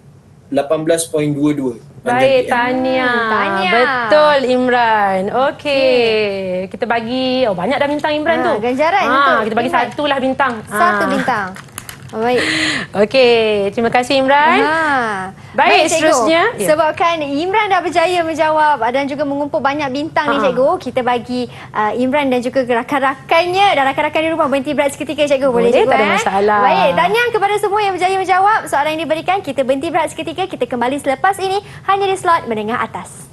18.22. Baik, tahniah. Betul, Imran. Okey. Kita bagi banyak dah bintang Imran tu. Ganjaran untuk kita bagi Imran. 1 lah bintang. Satu bintang. Baik. Okey, terima kasih Imran. Baik, cikgu. seterusnya. Sebabkan Imran dah berjaya menjawab dan juga mengumpul banyak bintang ni cikgu, kita bagi Imran dan juga rakan-rakannya dan rakan-rakan di rumah berhenti berat seketika cikgu. Boleh cikgu? Tak ada masalah. Baik, tahniah kepada semua yang berjaya menjawab soalan yang diberikan. Kita berhenti berat seketika, kita kembali selepas ini hanya di slot menengah atas.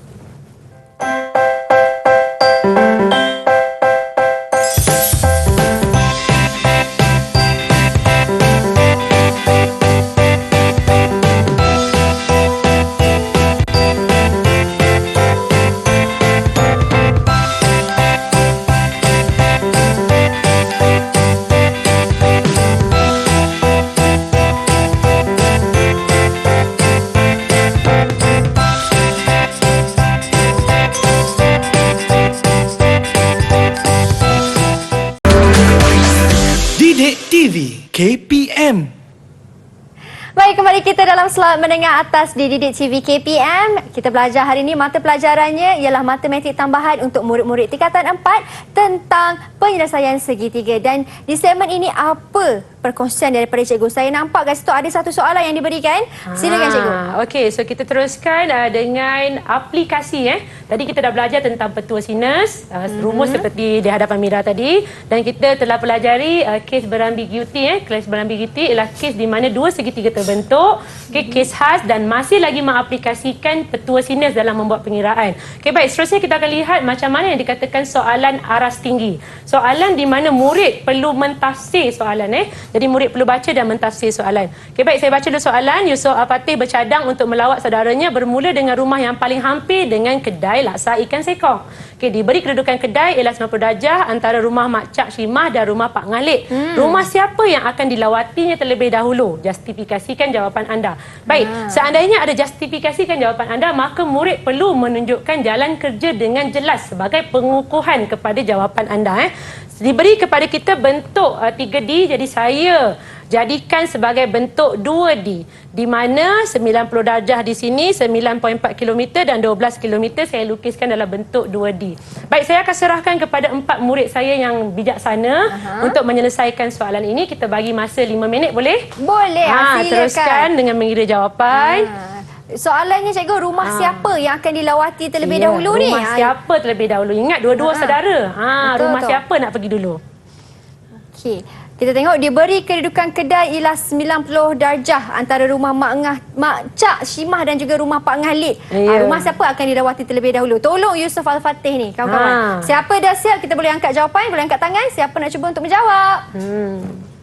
Baik, kembali kita dalam slot menengah atas di Didik TV KPM. Kita belajar hari ini, mata pelajarannya ialah matematik tambahan untuk murid-murid tingkatan 4 tentang penyelesaian segitiga. Dan di segmen ini apa perkongsian daripada cikgu? Saya nampak kat situ ada satu soalan yang diberikan. Silakan cikgu. Okey, so kita teruskan dengan aplikasi. Tadi kita dah belajar tentang petua sinus, rumus seperti di hadapan Mira tadi, dan kita telah pelajari kes berambiguiti. Kes berambiguiti ialah kes di mana dua segitiga terbentuk, kes khas, dan masih lagi mengaplikasikan petua sinus dalam membuat pengiraan. Okey, baik, seterusnya kita akan lihat macam mana yang dikatakan soalan aras tinggi. Soalan di mana murid perlu mentafsir soalan. Jadi murid perlu baca dan mentafsir soalan. Okey, baik, saya baca dulu soalan. Yusuf Al-Fatih bercadang untuk melawat saudaranya bermula dengan rumah yang paling hampir dengan kedai laksa ikan sekong. Okey, diberi kedudukan kedai ialah 90 darjah antara rumah Mak Cak Shimah dan rumah Pak Ngalik. Rumah siapa yang akan dilawatinya terlebih dahulu? Justifikasikan jawapan anda. Baik, seandainya ada justifikasikan jawapan anda, maka murid perlu menunjukkan jalan kerja dengan jelas sebagai pengukuhan kepada jawapan anda. Diberi kepada kita bentuk 3D, jadi saya jadikan sebagai bentuk 2D, di mana 90 darjah di sini, 9.4 km dan 12 km saya lukiskan dalam bentuk 2D. Baik, saya akan serahkan kepada 4 murid saya yang bijaksana untuk menyelesaikan soalan ini. Kita bagi masa 5 minit, boleh? Boleh, silakan. Teruskan dengan mengira jawapan. Soalannya cikgu, rumah siapa yang akan dilawati terlebih dahulu ni? Rumah siapa terlebih dahulu? Ingat dua-dua saudara. Rumah siapa nak pergi dulu? Okey. Kita tengok diberi kedudukan kedai ialah 90 darjah antara rumah Mak Cak Shimah dan juga rumah Pak Ngalik. Rumah siapa akan dilawati terlebih dahulu? Tolong Yusuf Al-Fatih ni, kawan-kawan. Siapa dah siap, kita boleh angkat jawapan, boleh angkat tangan. Siapa nak cuba untuk menjawab?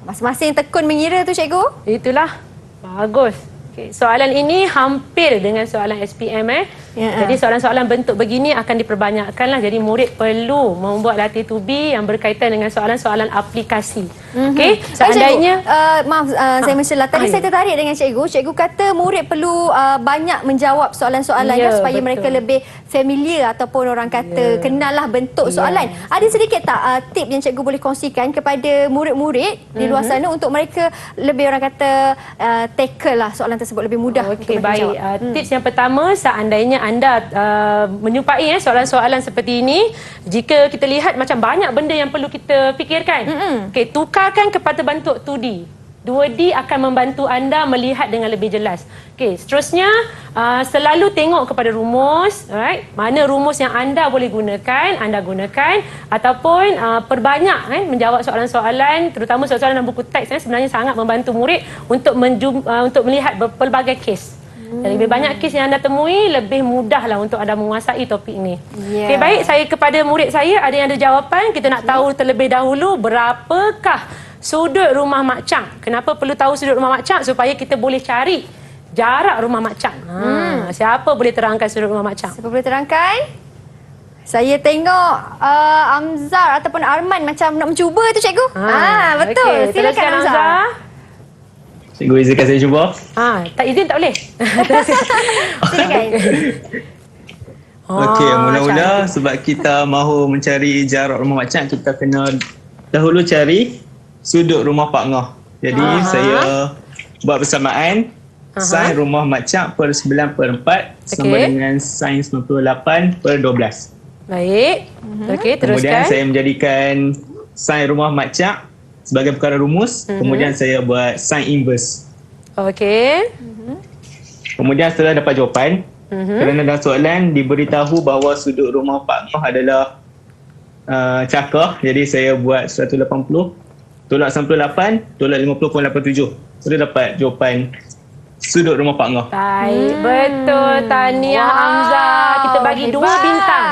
Masing-masing tekun mengira tu cikgu. Itulah. Bagus. Okay. Soalan ini hampir dengan soalan SPM. Jadi soalan-soalan bentuk begini akan diperbanyakkanlah. Jadi murid perlu membuat latih tubi yang berkaitan dengan soalan-soalan aplikasi. Okey, seandainya maaf, saya mencelah. Tadi saya tertarik dengan cikgu. Cikgu kata murid perlu banyak menjawab soalan-soalannya supaya mereka lebih familiar ataupun orang kata kenallah bentuk soalan. Ada sedikit tak tip yang cikgu boleh kongsikan kepada murid-murid di luar sana untuk mereka lebih orang kata tackle lah soalan tersebut lebih mudah? Okey, baik. Tips yang pertama, seandainya anda menyumpai soalan-soalan seperti ini, jika kita lihat macam banyak benda yang perlu kita fikirkan, okey, tukarkan kepada bentuk 2D. 2D akan membantu anda melihat dengan lebih jelas. Okey, seterusnya selalu tengok kepada rumus, alright? Mana rumus yang anda boleh gunakan, anda gunakan, ataupun perbanyak menjawab soalan-soalan, terutama soalan dalam buku teks sebenarnya sangat membantu murid untuk untuk melihat pelbagai kes. Dan lebih banyak kes yang anda temui, lebih mudahlah untuk anda menguasai topik ini. Okey, baik, saya kepada murid saya, ada yang ada jawapan. Kita nak tahu terlebih dahulu berapakah sudut rumah Mak Cak. Kenapa perlu tahu sudut rumah Mak Cak? Supaya kita boleh cari jarak rumah Mak Cak. Siapa boleh terangkan sudut rumah Mak Cak? Siapa boleh terangkan? Saya tengok Amzar ataupun Arman macam nak mencuba tu cikgu. Betul. Okay, silakan Amzar. Cikgu izinkan saya cuba. Tak izin tak boleh. Silakan. Okey, mula-mula sebab kita mahu mencari jarak rumah Mak Cak, kita kena dahulu cari sudut rumah Pak Ngah. Jadi saya buat persamaan sin rumah Mak Cak per 9/4 sama dengan sin 98/12. Baik. Okey, teruskan. Kemudian saya menjadikan sin rumah Mak Cak sebagai perkara rumus. Kemudian saya buat sin inverse. Okey. Kemudian setelah dapat jawapan, kerana dalam soalan diberitahu bahawa sudut rumah Pak Ngah adalah cakar, jadi saya buat 180 tolak 98 tolak 50.87. Sudah dapat jawapan sudut rumah Pak Ngah. Baik, betul. Tahniah Hamzah. Kita bagi hebat. 2 bintang.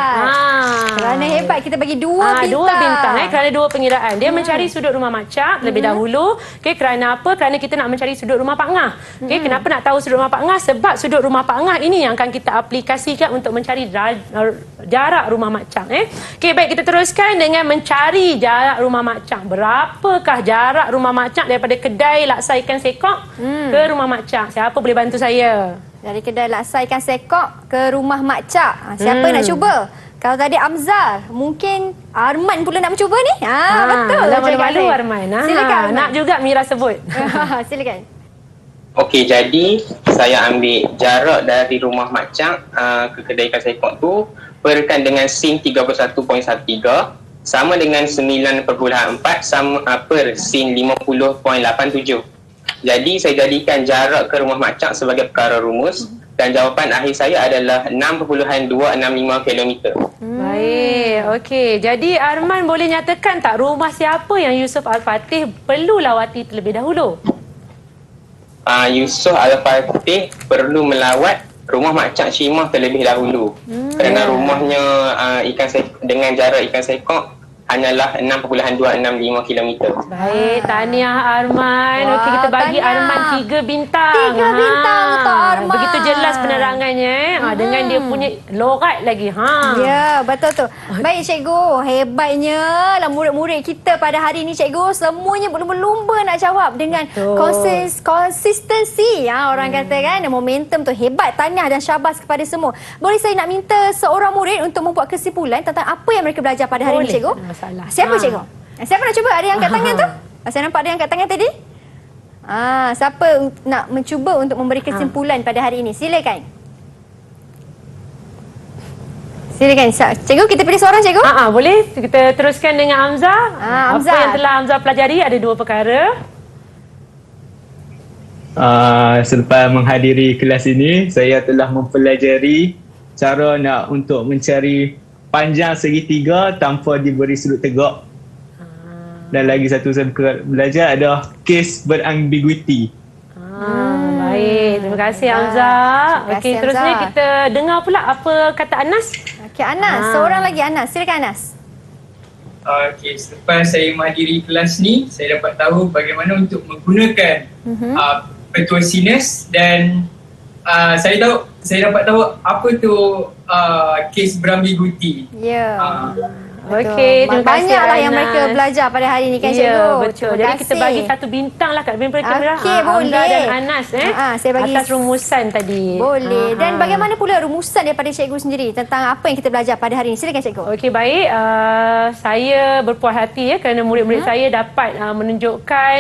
Kerana hebat kita bagi 2 bintang. 2 bintang kerana 2 pengiraan. Dia mencari sudut rumah Mak Cak lebih dahulu. Okey, kerana apa? Kerana kita nak mencari sudut rumah Pak Ngah. Okey, kenapa nak tahu sudut rumah Pak Ngah? Sebab sudut rumah Pak Ngah ini yang akan kita aplikasikan untuk mencari jarak rumah Mak Cak. Okey, baik, kita teruskan dengan mencari jarak rumah Mak Cak. Berapakah jarak rumah Mak Cak daripada kedai laksa ikan sekok ke rumah Mak Cak? Siapa boleh bantu saya? Dari kedai laksa ikan sekok ke rumah Mak Cak. Siapa nak cuba? Kalau tadi Amzar, mungkin Arman pula nak mencuba ni. Betul. Malu-malu Arman. Silakan Arman. Nak juga Mira sebut. Silakan. Okey, jadi saya ambil jarak dari rumah Mak Cak ke kedai ikan sekok tu perkan dengan sin 31.13 sama dengan 9.4 sama per sin 50.87. Jadi saya jadikan jarak ke rumah Mak Cak sebagai perkara rumus dan jawapan akhir saya adalah 6.265 km. Baik, okey. Jadi Arman boleh nyatakan tak rumah siapa yang Yusof Al-Fatih perlu lawati terlebih dahulu? Yusof Al-Fatih perlu melawat rumah Mak Cak Shimah terlebih dahulu. Kerana rumahnya dengan jarak ikan sekok hanyalah 6.265 km. Baik, tahniah Arman. Wah, Okey, kita bagi tahniah. Arman 3 bintang. 3 bintang untuk Arman. Begitu jelas penerangannya dengan dia punya lorat lagi. Ya, betul tu. Baik cikgu, hebatnya lah murid-murid kita pada hari ini cikgu. Semuanya berlumba-lumba nak jawab dengan konsistensi. Orang kata kan, momentum tu hebat. Tahniah dan syabas kepada semua. Boleh saya nak minta seorang murid untuk membuat kesimpulan tentang apa yang mereka belajar pada hari ini cikgu? Masalah. Siapa cikgu? Siapa nak cuba? Ada yang angkat tangan tu? Saya nampak ada yang angkat tangan tadi. Siapa nak mencuba untuk memberi kesimpulan pada hari ini? Silakan. Silakan. Cikgu, kita pilih seorang cikgu. Boleh. Kita teruskan dengan Hamzah. Hamzah. Apa yang telah Hamzah pelajari? Ada 2 perkara. Selepas menghadiri kelas ini, saya telah mempelajari cara untuk mencari panjang segitiga tanpa diberi sudut tegak. Dan lagi satu saya belajar adalah kes berambiguiti. Baik, terima kasih Hamzah. Okey, terusnya kita dengar pula apa kata Anas. Okey, Anas. Seorang lagi Anas. Silakan Anas. Okey, selepas saya menghadiri kelas ni, saya dapat tahu bagaimana untuk menggunakan petua sinus dan saya dapat tahu apa tu kes berambiguiti. Ya. Okey, terima kasih Banyaklah yang Anas. mereka belajar pada hari ini kan cikgu. Ya, betul. Terima Jadi kita kasih. bagi 1 bintang lah kat mereka Okey, boleh. Hamzah dan Anas saya bagi atas rumusan tadi. Boleh. Dan bagaimana pula rumusan daripada cikgu sendiri tentang apa yang kita belajar pada hari ini? Silakan cikgu. Okey, baik. Saya berpuas hati kerana murid-murid saya dapat menunjukkan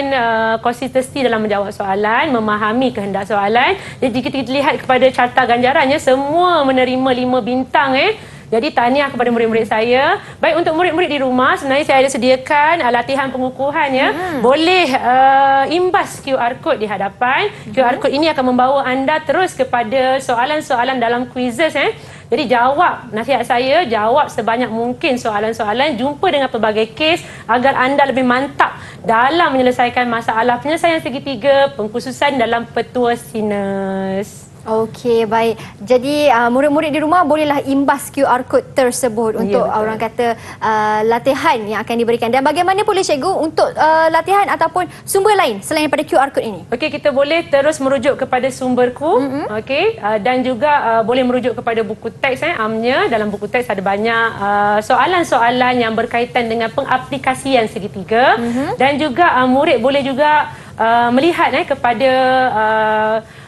konsistensi dalam menjawab soalan, memahami kehendak soalan. Jadi jika kita lihat kepada carta ganjarannya, semua menerima 5 bintang. Jadi tahniah kepada murid-murid saya. Baik, untuk murid-murid di rumah, sebenarnya saya ada sediakan latihan pengukuhan Boleh imbas QR code di hadapan. QR code ini akan membawa anda terus kepada soalan-soalan dalam quizzes. Jadi nasihat saya, jawab sebanyak mungkin soalan-soalan, jumpa dengan pelbagai kes agar anda lebih mantap dalam menyelesaikan masalah penyelesaian segitiga, pengkhususan dalam petua sinus. Okey, baik. Jadi murid-murid di rumah bolehlah imbas QR code tersebut untuk orang kata latihan yang akan diberikan. Dan bagaimana pula cikgu untuk latihan ataupun sumber lain selain daripada QR code ini? Okey, kita boleh terus merujuk kepada sumberku. Okey, dan juga boleh merujuk kepada buku teks amnya. Dalam buku teks ada banyak soalan-soalan yang berkaitan dengan pengaplikasian segitiga. Dan juga murid boleh juga melihat kepada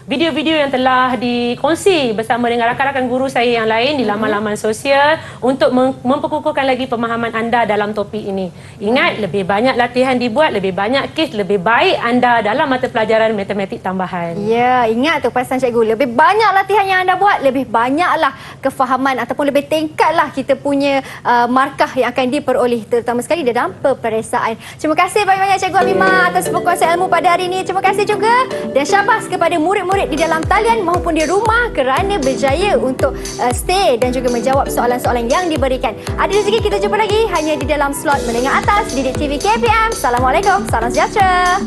video-video yang telah dikongsi bersama dengan rakan-rakan guru saya yang lain di laman-laman sosial untuk memperkukuhkan lagi pemahaman anda dalam topik ini. Ingat, lebih banyak latihan dibuat, lebih banyak kes, lebih baik anda dalam mata pelajaran matematik tambahan. Ya, ingat tu pesan cikgu. Lebih banyak latihan yang anda buat, lebih banyaklah kefahaman ataupun lebih tingkatlah kita punya markah yang akan diperoleh, terutama sekali dalam peperiksaan. Terima kasih banyak-banyak Cikgu Amimah atas perkongsian ilmu pada hari ini. Terima kasih juga dan syabas kepada murid-murid di dalam talian maupun di rumah kerana berjaya untuk stay dan juga menjawab soalan-soalan yang diberikan. Ada rezeki kita jumpa lagi hanya di dalam slot Menengah Atas Didik TV KPM. Assalamualaikum, salam sejahtera.